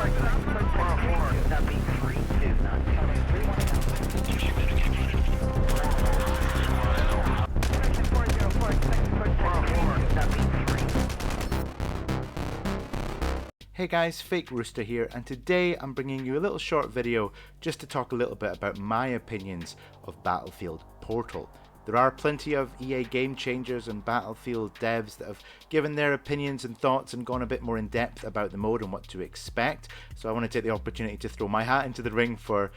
Hey guys, Fake Rooster here, and today I'm bringing you a little short video just to talk a little bit about my opinions of Battlefield Portal. There are plenty of EA game changers and Battlefield devs that have given their opinions and thoughts and gone a bit more in depth about the mode and what to expect, so I want to take the opportunity to throw my hat into the ring for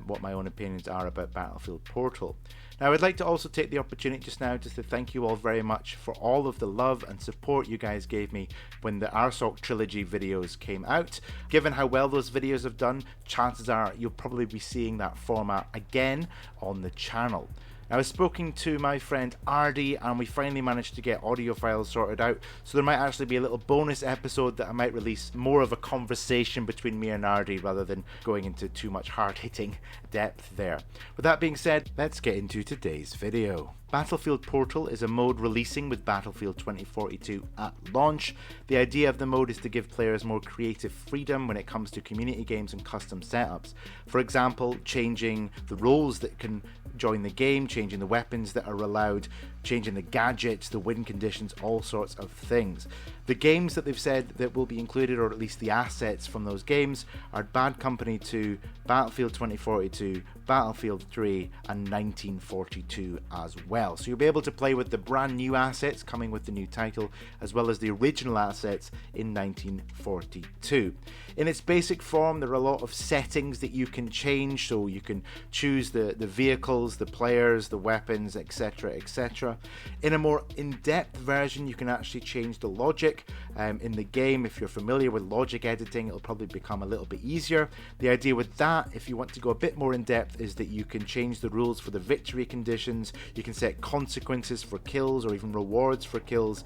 what my own opinions are about Battlefield Portal. Now, I'd like to also take the opportunity just now just to thank you all very much for all of the love and support you guys gave me when the RSOC trilogy videos came out. Given how well those videos have done, chances are you'll probably be seeing that format again on the channel. Now, I've spoken to my friend Ardy and we finally managed to get audio files sorted out, so there might actually be a little bonus episode that I might release, more of a conversation between me and Ardy rather than going into too much hard-hitting depth there. With that being said, let's get into today's video. Battlefield Portal is a mode releasing with Battlefield 2042 at launch. The idea of the mode is to give players more creative freedom when it comes to community games and custom setups. For example, changing the roles that can join the game, changing the weapons that are allowed, changing the gadgets, the win conditions, all sorts of things. The games that they've said that will be included, or at least the assets from those games, are Bad Company 2, Battlefield 2042, Battlefield 3 and 1942 as well. So you'll be able to play with the brand new assets coming with the new title, as well as the original assets in 1942. In its basic form, there are a lot of settings that you can change, so you can choose the vehicles, the players, the weapons, etc, etc. In a more in-depth version, you can actually change the logic in the game. If you're familiar with logic editing, it'll probably become a little bit easier. The idea with that, if you want to go a bit more in depth, is that you can change the rules for the victory conditions. You can set consequences for kills or even rewards for kills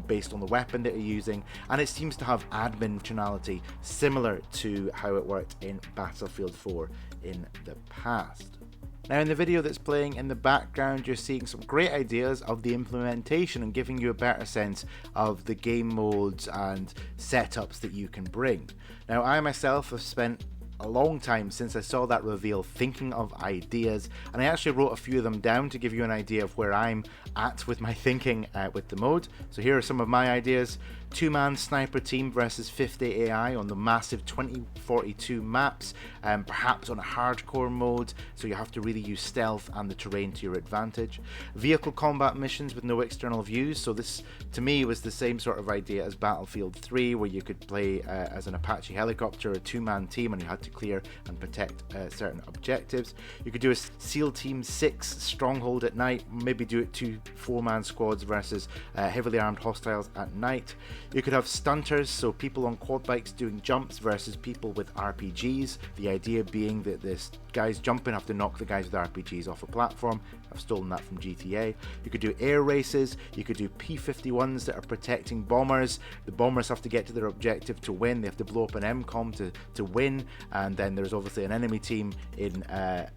based on the weapon that you're using, and it seems to have admin functionality similar to how it worked in Battlefield 4 in the past. Now, in the video that's playing in the background, you're seeing some great ideas of the implementation and giving you a better sense of the game modes and setups that you can bring. Now, I myself have spent a long time since I saw that reveal thinking of ideas, and I actually wrote a few of them down to give you an idea of where I'm at with my thinking with the mode. So here are some of my ideas. 2-man sniper team versus 50 AI on the massive 2042 maps, perhaps on a hardcore mode, so you have to really use stealth and the terrain to your advantage. Vehicle combat missions with no external views, so this to me was the same sort of idea as Battlefield 3, where you could play as an Apache helicopter, a 2-man team, and you had to clear and protect certain objectives. You could do a SEAL Team 6 stronghold at night, maybe do it 2 4-man squads versus heavily armed hostiles at night. You could have stunters, so people on quad bikes doing jumps versus people with RPGs. The idea being that this guys jumping have to knock the guys with RPGs off a platform. I've stolen that from GTA. You could do air races. You could do P-51s that are protecting bombers. The bombers have to get to their objective to win. They have to blow up an MCOM to win. And then there's obviously an enemy team in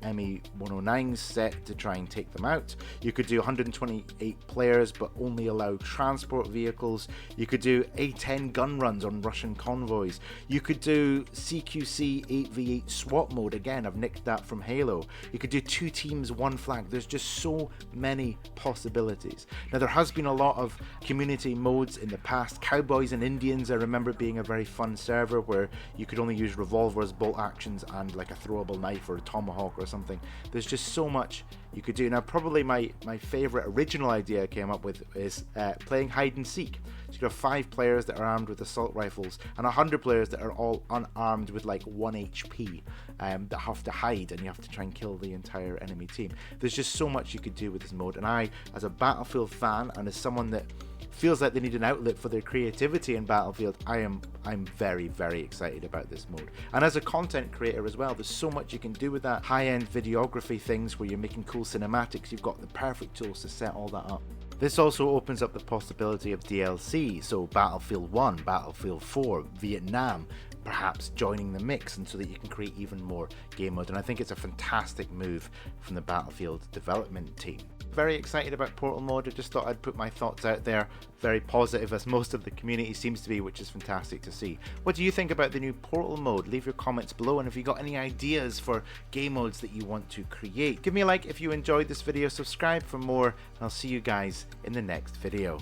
ME-109s set to try and take them out. You could do 128 players but only allow transport vehicles. You could do A-10 gun runs on Russian convoys. You could do CQC 8v8 SWAT mode. Again, I've nicked that from Halo. You could do 2 teams, 1 flag. There's just so many possibilities. Now, there has been a lot of community modes in the past. Cowboys and Indians, I remember being a very fun server where you could only use revolvers, bolt actions, and like a throwable knife or a tomahawk or something. There's just so much you could do. Now, probably my favorite original idea I came up with is playing hide and seek. So you could have 5 players that are armed with assault rifles and 100 players that are all unarmed with like 1 HP that have to hide, and you have to try and kill the entire enemy team. There's just so much you could do with this mode, and I, as a Battlefield fan and as someone that feels like they need an outlet for their creativity in Battlefield, I'm very, very excited about this mode. And as a content creator as well, there's so much you can do with that. High-end videography things where you're making cool cinematics, you've got the perfect tools to set all that up. This also opens up the possibility of DLC, so Battlefield 1, Battlefield 4, Vietnam, perhaps joining the mix, and so that you can create even more game modes. And I think it's a fantastic move from the Battlefield development team. Very excited about Portal mode. I just thought I'd put my thoughts out there. Very positive, as most of the community seems to be, which is fantastic to see. What do you think about the new Portal mode? Leave your comments below, and if you got any ideas for game modes that you want to create, give me a like if you enjoyed this video, subscribe for more, and I'll see you guys in the next video.